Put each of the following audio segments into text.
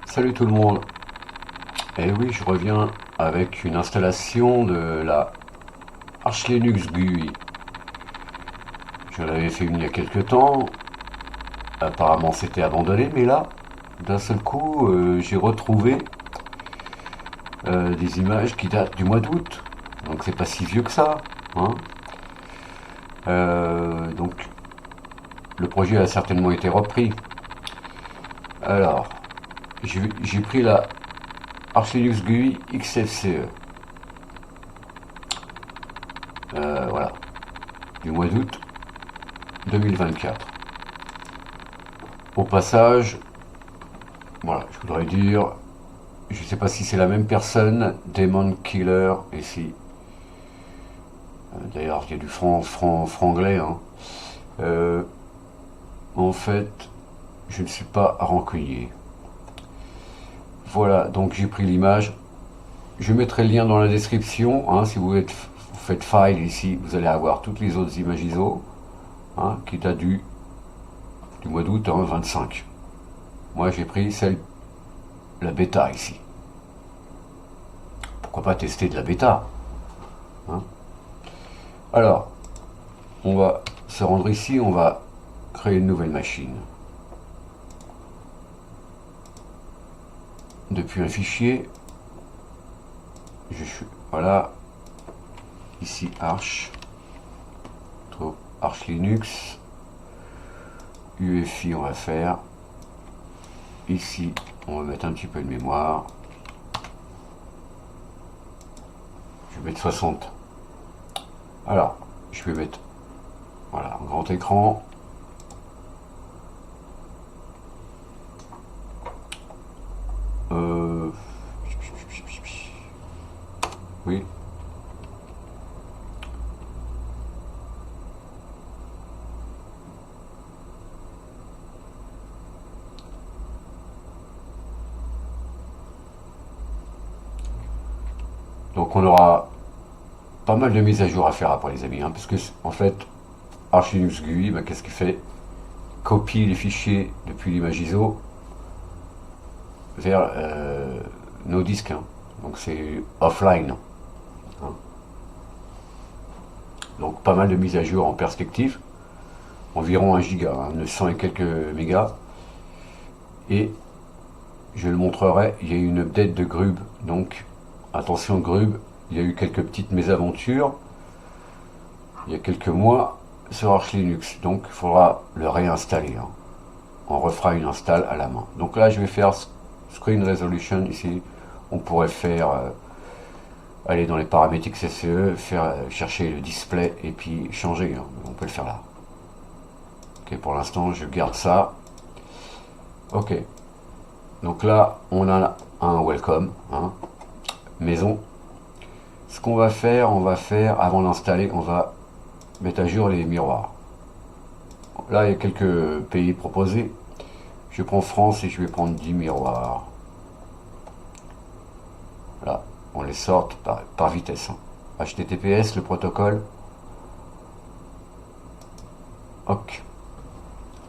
Salut tout le monde. Et oui, je reviens avec une installation de la Arch Linux GUI. Je l'avais fait il y a quelques temps. Apparemment, c'était abandonné, mais là, d'un seul coup, j'ai retrouvé des images qui datent du mois d'août. Donc, c'est pas si vieux que ça, hein. Donc, le projet a certainement été repris. Alors, j'ai pris la Arch Linux GUI XFCE. Voilà, du mois d'août 2024. Au passage, voilà, je voudrais dire, je ne sais pas si c'est la même personne, Demon Killer ici. D'ailleurs, il y a du franglais. Hein. Euh, en fait, je ne suis pas rancunier. Voilà, donc j'ai pris l'image. Je mettrai le lien dans la description. Hein, si vous faites file ici, vous allez avoir toutes les autres images ISO, hein, qui datent du mois d'août, hein, 25. Moi, j'ai pris la bêta ici. Pourquoi pas tester de la bêta, hein. Alors, on va se rendre ici, on va créer une nouvelle machine. Depuis un fichier, voilà, ici Arch, Arch Linux, UEFI on va faire, ici on va mettre un petit peu de mémoire, je vais mettre 60. Alors, je vais mettre, voilà, un grand écran. Oui. Donc on aura pas mal de mises à jour à faire après les amis, hein, parce que en fait, Arch Linux GUI, bah, qu'est-ce qu'il fait? Copie les fichiers depuis l'image ISO vers nos disques, hein. Donc c'est offline, hein. Donc pas mal de mises à jour en perspective, environ 1 giga, hein, 900 et quelques mégas. Et je le montrerai, il y a eu une update de Grub, donc attention Grub, il y a eu quelques petites mésaventures il y a quelques mois sur Arch Linux, donc il faudra le réinstaller, hein. On refera une install à la main. Donc là je vais faire Screen Resolution ici, on pourrait faire aller dans les paramètres XSE, faire chercher le display et puis changer, hein. On peut le faire là. Ok, pour l'instant je garde ça. Ok, donc là on a un welcome, hein, maison. Ce qu'on va faire, avant d'installer, on va mettre à jour les miroirs. Là il y a quelques pays proposés. Je prends France et je vais prendre 10 miroirs. Là, on les sort par vitesse, hein. HTTPS, le protocole. Ok.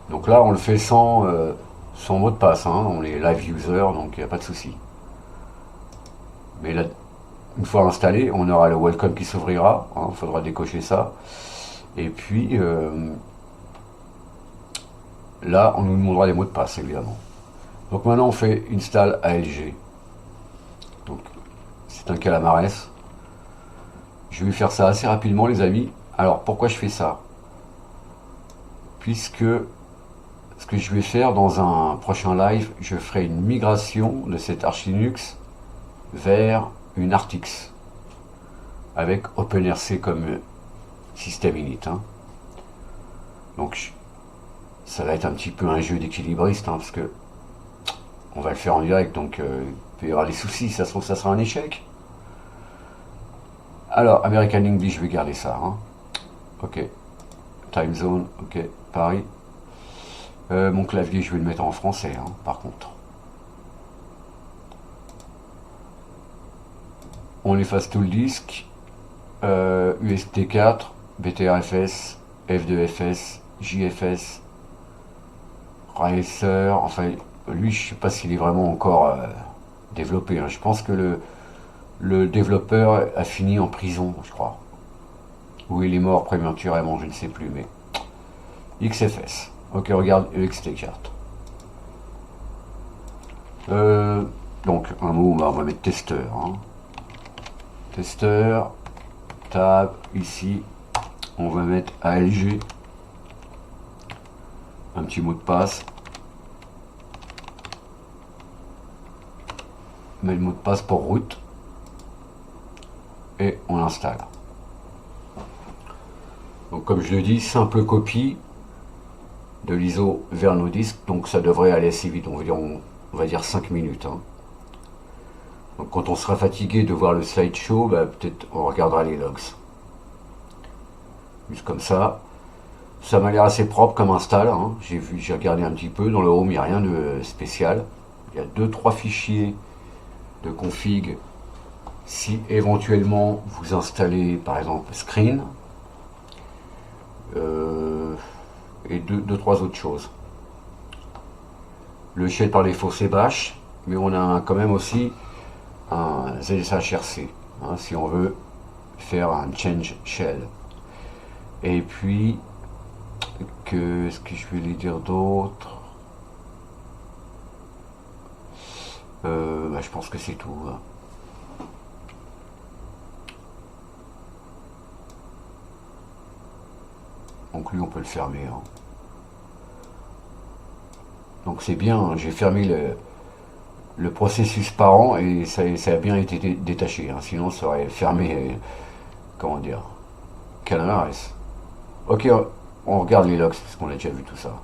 Donc là, on le fait sans mot de passe, hein. On est live user, donc il n'y a pas de souci. Mais là, une fois installé, on aura le welcome qui s'ouvrira, hein. Il faudra décocher ça. Et puis, là, on nous demandera des mots de passe, évidemment. Donc maintenant, on fait install ALG. Donc, c'est un calamares. Je vais faire ça assez rapidement, les amis. Alors, pourquoi je fais ça? Puisque ce que je vais faire dans un prochain live, je ferai une migration de cette Arch Linux vers une Artix avec OpenRC comme système init, hein. Donc ça va être un petit peu un jeu d'équilibriste, hein, parce que on va le faire en direct, donc il peut y avoir des soucis, ça se trouve ça sera un échec. Alors American English, je vais garder ça, hein. Ok, time zone, ok, Paris. Mon clavier, je vais le mettre en français, hein, par contre. On efface tout le disque. UST4, BTRFS, F2FS, JFS, Racer, enfin lui, je sais pas s'il est vraiment encore développé, hein. Je pense que le développeur a fini en prison, je crois. Ou il est mort prématurément, je ne sais plus, mais XFS. Ok, regarde EXTCart. Donc, un mot, on va mettre testeur, hein. Testeur, tab, ici, on va mettre ALG, un petit mot de passe. On met le mot de passe pour route et on l'installe. Donc comme je le dis, simple copie de l'ISO vers nos disques, donc ça devrait aller assez vite, on va dire 5 minutes, hein. Donc quand on sera fatigué de voir le slideshow, bah, peut-être on regardera les logs. Juste comme ça. Ça m'a l'air assez propre comme install, hein. J'ai regardé un petit peu, dans le home il n'y a rien de spécial. Il y a 2-3 fichiers de config si éventuellement vous installez par exemple Screen et deux, trois autres choses. Le shell par défaut c'est bash, mais on a quand même aussi un ZSHRC, hein, si on veut faire un change shell. Et puis, ce que je vais lui dire d'autre, bah, je pense que c'est tout, hein. Donc lui on peut le fermer, hein. Donc c'est bien, hein, j'ai fermé le processus parent et ça a bien été détaché, hein. Sinon ça aurait fermé, comment dire, Calamares. Ok, on regarde les logs parce qu'on a déjà vu tout ça.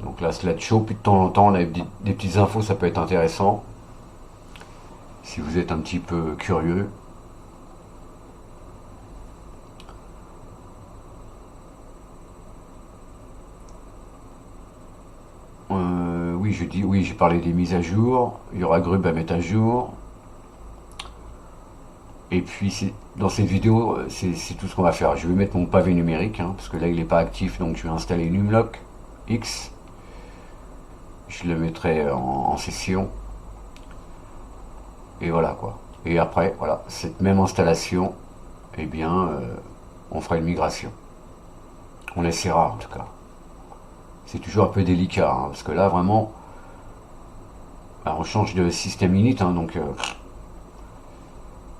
Donc là, slideshow, puis de temps en temps, on a des petites infos, ça peut être intéressant. Si vous êtes un petit peu curieux. Oui, j'ai parlé des mises à jour. Il y aura Grub à mettre à jour. Et puis, dans cette vidéo, c'est tout ce qu'on va faire. Je vais mettre mon pavé numérique, hein, parce que là, il n'est pas actif, donc je vais installer Numlock X. Je le mettrai en session. Et voilà quoi. Et après, voilà, cette même installation, eh bien, on fera une migration. On essaiera en tout cas. C'est toujours un peu délicat, hein, parce que là, vraiment, bah, on change de système init, hein, donc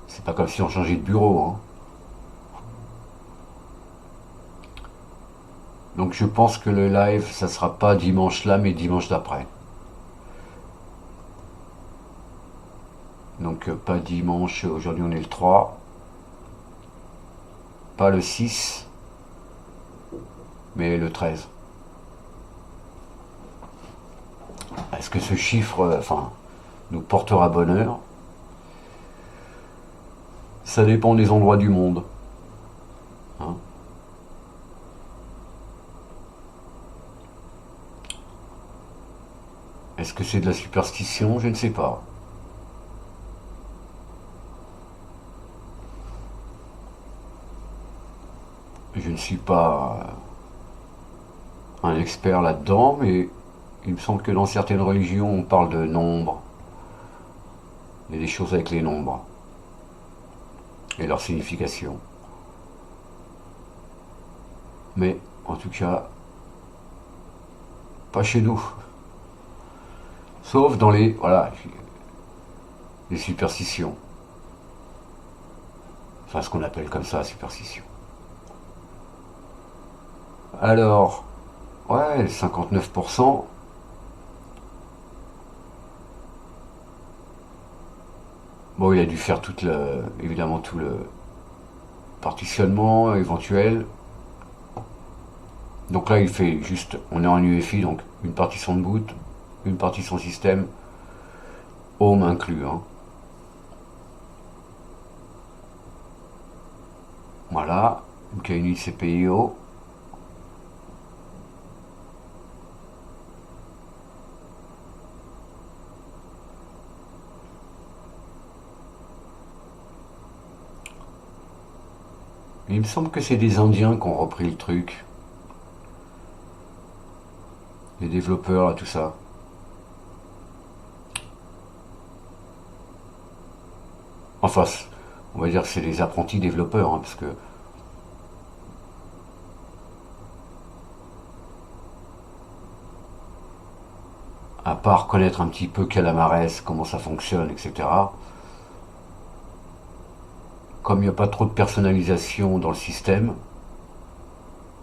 c'est pas comme si on changeait de bureau, hein. Donc je pense que le live, ça sera pas dimanche là, mais dimanche d'après. Donc pas dimanche, aujourd'hui on est le 3. Pas le 6, mais le 13. Est-ce que ce chiffre, nous portera bonheur? Ça dépend des endroits du monde, hein. Est-ce que c'est de la superstition? Je ne sais pas. Je ne suis pas un expert là-dedans, mais il me semble que dans certaines religions, on parle de nombres. Il y a des choses avec les nombres et leur signification. Mais en tout cas, pas chez nous. Sauf dans les superstitions. Enfin, ce qu'on appelle comme ça, superstition. Alors, ouais, 59%. Bon, il a dû faire évidemment tout le partitionnement éventuel. Donc là, il fait juste, on est en UEFI, donc une partition de boot, une partition système, home inclus, hein. Voilà, donc il y a une CPIO. Il me semble que c'est des Indiens qui ont repris le truc. les développeurs, là, tout ça. Enfin, on va dire que c'est les apprentis développeurs, hein, parce que à part connaître un petit peu Calamares, comment ça fonctionne, etc. Comme il n'y a pas trop de personnalisation dans le système,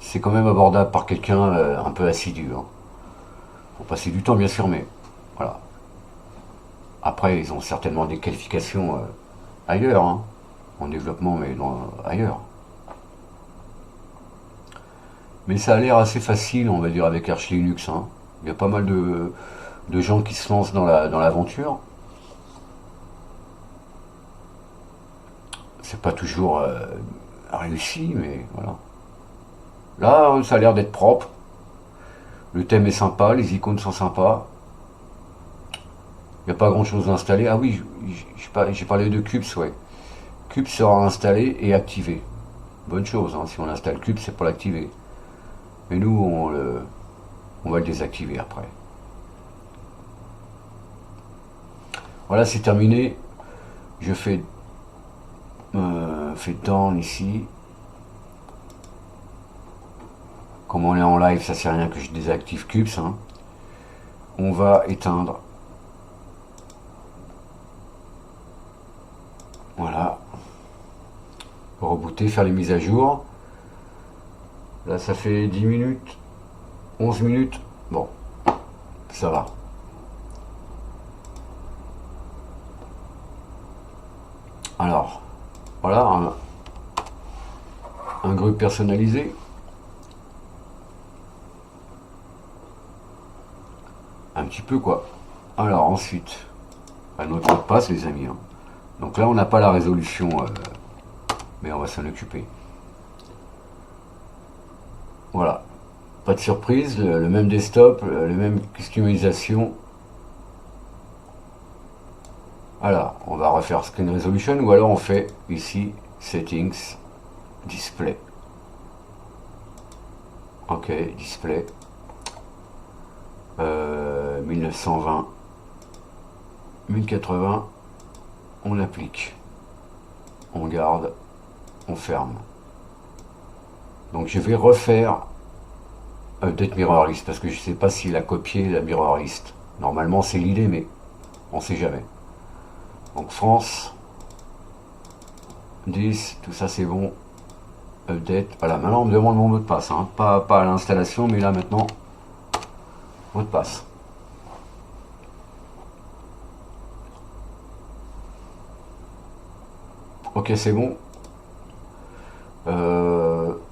c'est quand même abordable par quelqu'un un peu assidu. Hein. Faut passer du temps, bien sûr, mais voilà. Après, ils ont certainement des qualifications ailleurs, hein, en développement, mais ailleurs. Mais ça a l'air assez facile, on va dire, avec Arch Linux. Hein. Il y a pas mal de gens qui se lancent dans l'aventure. C'est pas toujours réussi, mais voilà. Là, ça a l'air d'être propre. Le thème est sympa, les icônes sont sympas. Il n'y a pas grand chose à installer. Ah oui, j'ai parlé de Cubes, ouais. Cubes sera installé et activé. Bonne chose, hein. Si on installe Cubes, c'est pour l'activer. Mais nous, on va le désactiver après. Voilà, c'est terminé. Je fais down ici. Comme on est en live, ça sert à rien que je désactive Cubes. Hein. On va éteindre. Voilà. Rebooter, faire les mises à jour. Là, ça fait 10 minutes, 11 minutes. Bon, ça va. Alors, voilà, un groupe personnalisé. Un petit peu, quoi. Alors, ensuite, notre mot de passe, les amis. Hein. Donc là, on n'a pas la résolution, mais on va s'en occuper. Voilà. Pas de surprise, le même desktop, la même customisation. Alors, on va refaire Screen Resolution ou alors on fait ici Settings, Display. Ok, Display. 1920, 1080. On applique. On garde. On ferme. Donc je vais refaire Update Mirror List parce que je ne sais pas s'il a copié la Mirror List. Normalement c'est l'idée, mais on ne sait jamais. Donc France, 10, tout ça c'est bon. Update. Voilà, maintenant on me demande mon mot de passe. Hein. Pas à l'installation, mais là maintenant, mot de passe. Ok, c'est bon.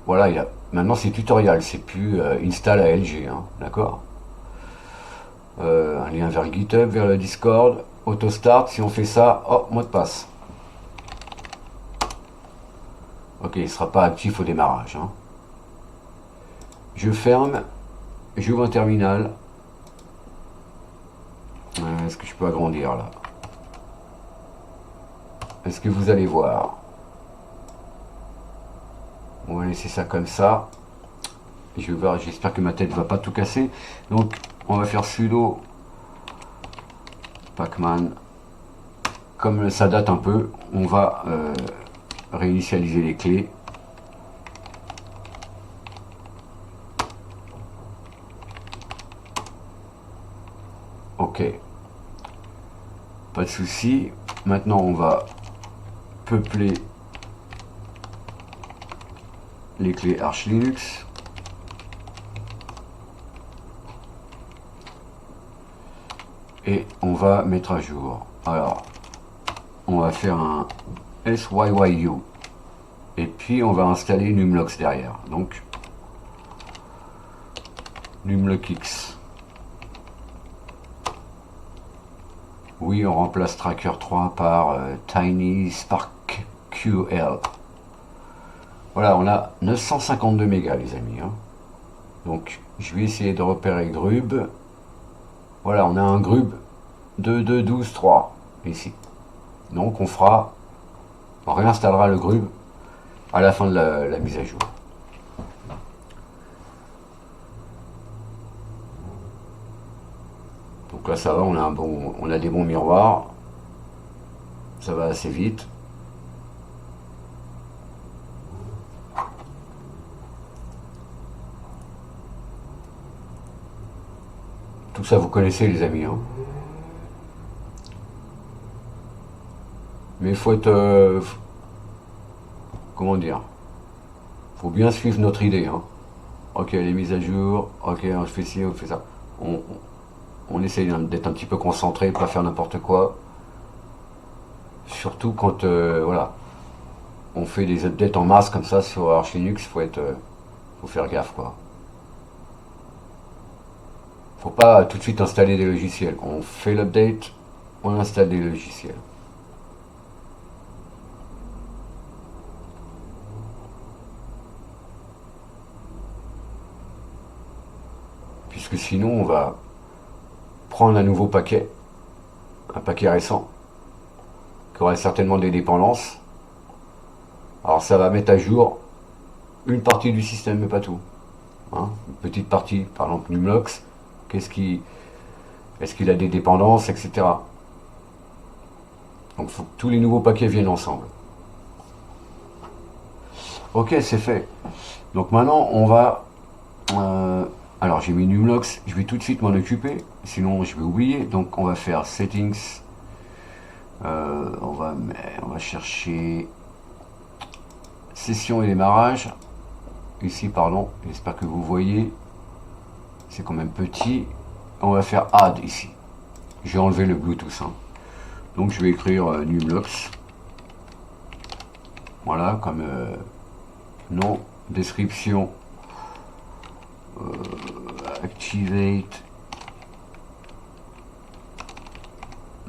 Voilà, maintenant c'est tutoriel, c'est plus install ALG, hein, d'accord. Un lien vers le GitHub, vers le Discord, auto start, si on fait ça, oh, mot de passe. Ok, il ne sera pas actif au démarrage. Hein. Je ferme, j'ouvre un terminal. Est-ce que je peux agrandir là? Est-ce que vous allez voir? On va laisser ça comme ça. Je vais voir, j'espère que ma tête ne va pas tout casser. Donc, on va faire sudo pacman. Comme ça date un peu, on va réinitialiser les clés. Ok. Pas de souci. Maintenant, on va peupler les clés Arch Linux. Et on va mettre à jour. Alors, on va faire un SYYU. Et puis, on va installer Numlox derrière. Donc, NumlockX. Oui, on remplace Tracker 3 par Tiny Spark QL. Voilà, on a 952 mégas, les amis. Hein. Donc, je vais essayer de repérer Grub. Voilà, on a un Grub 2212.3 ici. Donc, on réinstallera le Grub à la fin de la mise à jour. Donc là ça va, on a des bons miroirs, ça va assez vite. Tout ça vous connaissez les amis, hein. Mais il faut être, comment dire, faut bien suivre notre idée, hein. Ok, les mises à jour, ok, on fait ci, on fait ça. On essaye d'être un petit peu concentré, pas faire n'importe quoi. Surtout quand, voilà, on fait des updates en masse comme ça sur Arch Linux, faut faire gaffe, quoi. Faut pas tout de suite installer des logiciels. On fait l'update, on installe des logiciels. Puisque sinon on va prendre un nouveau paquet, un paquet récent, qui aurait certainement des dépendances. Alors ça va mettre à jour une partie du système, mais pas tout, hein. Une petite partie, par exemple Numlox, est-ce qu'il a des dépendances, etc. Donc il faut que tous les nouveaux paquets viennent ensemble. Ok, c'est fait. Donc maintenant on va... alors j'ai mis Numlox, je vais tout de suite m'en occuper, sinon je vais oublier. Donc on va faire Settings, on va chercher Session et démarrage. Ici, pardon, j'espère que vous voyez, c'est quand même petit. On va faire Add ici. J'ai enlevé le Bluetooth, hein. Donc je vais écrire Numlox. Voilà, comme nom, description, activate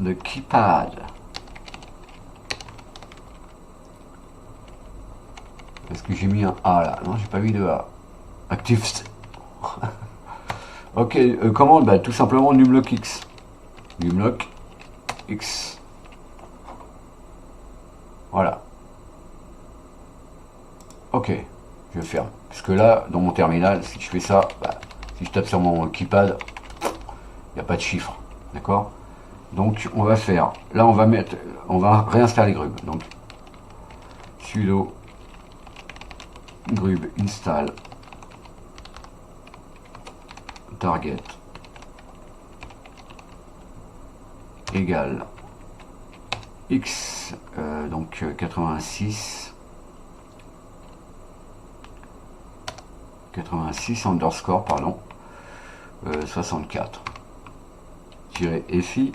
the keypad. Est-ce que j'ai mis un A là? Non, j'ai pas mis de A. Active. Ok, commande, bah, tout simplement Numlock X. Numlock X. Voilà. Ok, je ferme. Parce que là, dans mon terminal, si je fais ça, bah, si je tape sur mon keypad, il n'y a pas de chiffre. D'accord? Donc on va faire, là on va réinstaller Grub. Donc sudo grub install target égale x, donc 86 underscore, pardon, 64 fi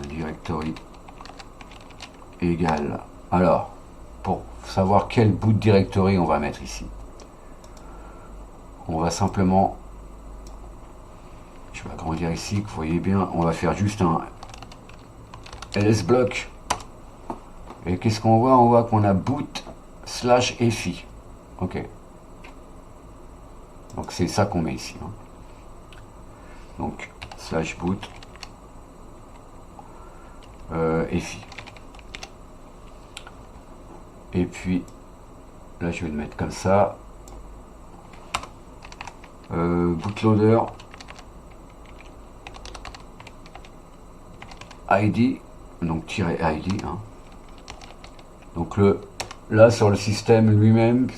directory égale, alors pour savoir quel bout de directory on va mettre ici, on va simplement, je vais agrandir ici que vous voyez bien, on va faire juste un lsblock et qu'est-ce qu'on voit? On voit qu'on a boot / fi. Ok, donc c'est ça qu'on met ici, hein. Donc /boot fi. Et puis là je vais le mettre comme ça, bootloader id, donc -id, hein. Donc là sur le système lui-même,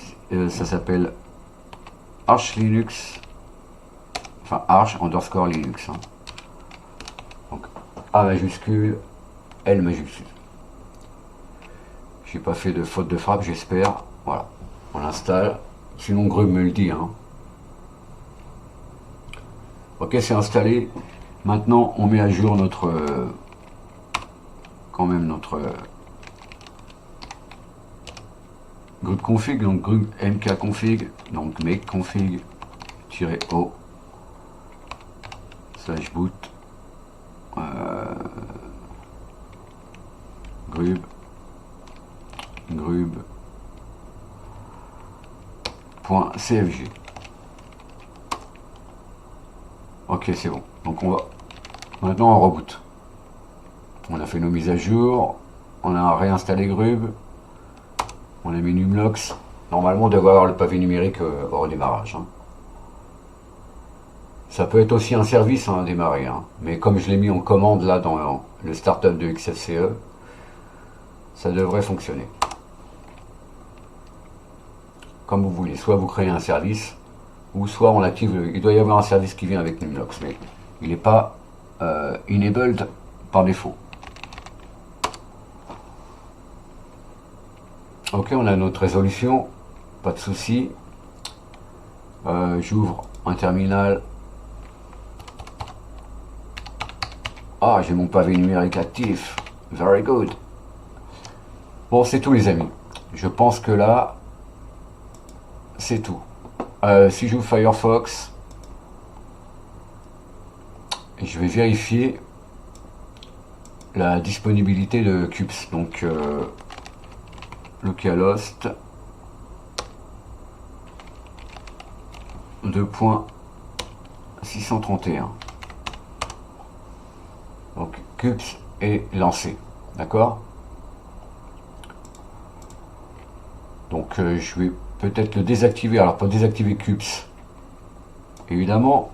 ça s'appelle Arch Linux, enfin Arch underscore Linux, hein. Donc A majuscule, L majuscule. J'ai pas fait de faute de frappe, j'espère. Voilà, on l'installe. Sinon Grub me le dit, hein. Ok, c'est installé. Maintenant on met à jour notre quand même notre grub config, donc grub mk config, donc make config -o /boot grub.cfg. Ok, c'est bon. Donc on va maintenant on reboot. On a fait nos mises à jour, on a réinstallé Grub, on a mis Numlox, Normalement, on devrait avoir le pavé numérique au redémarrage. Hein. Ça peut être aussi un service à démarrer, hein. Mais comme je l'ai mis en commande là dans le startup de XFCE, ça devrait fonctionner. Comme vous voulez, soit vous créez un service, ou soit on active. Il doit y avoir un service qui vient avec Numlox, mais il n'est pas enabled par défaut. Ok, on a notre résolution, pas de souci. J'ouvre un terminal. Ah, j'ai mon pavé numérique actif. Very good. Bon, c'est tout les amis. Je pense que là, c'est tout. Si j'ouvre Firefox, je vais vérifier la disponibilité de CUPS. Donc, localhost 2.631. Donc CUPS est lancé, d'accord. Donc je vais peut-être le désactiver. Alors pour désactiver CUPS, évidemment,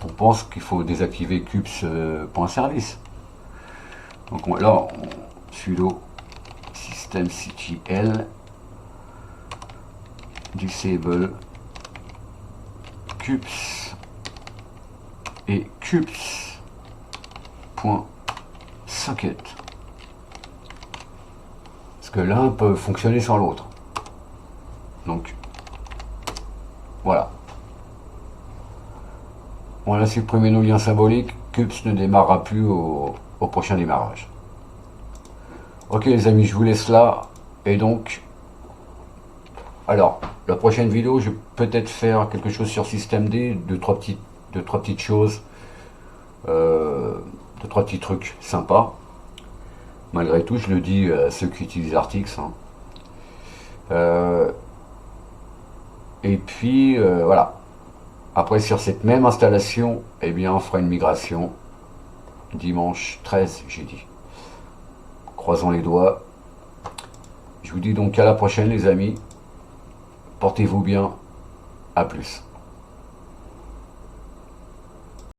on pense qu'il faut désactiver CUPS.service. Donc là, sudo systemctl disable CUPS et CUPS.socket. Parce que l'un peut fonctionner sans l'autre. Donc, voilà. On a supprimé nos liens symboliques. CUPS ne démarrera plus au prochain démarrage. Ok les amis, je vous laisse là. Et donc, alors, la prochaine vidéo, je vais peut-être faire quelque chose sur systemd, deux, trois petites choses, deux, trois petits trucs sympas. Malgré tout, je le dis à ceux qui utilisent Artix. Hein. Et puis, voilà. Après, sur cette même installation, eh bien, on fera une migration dimanche 13, j'ai dit. Croisons les doigts. Je vous dis donc à la prochaine, les amis. Portez-vous bien. À plus.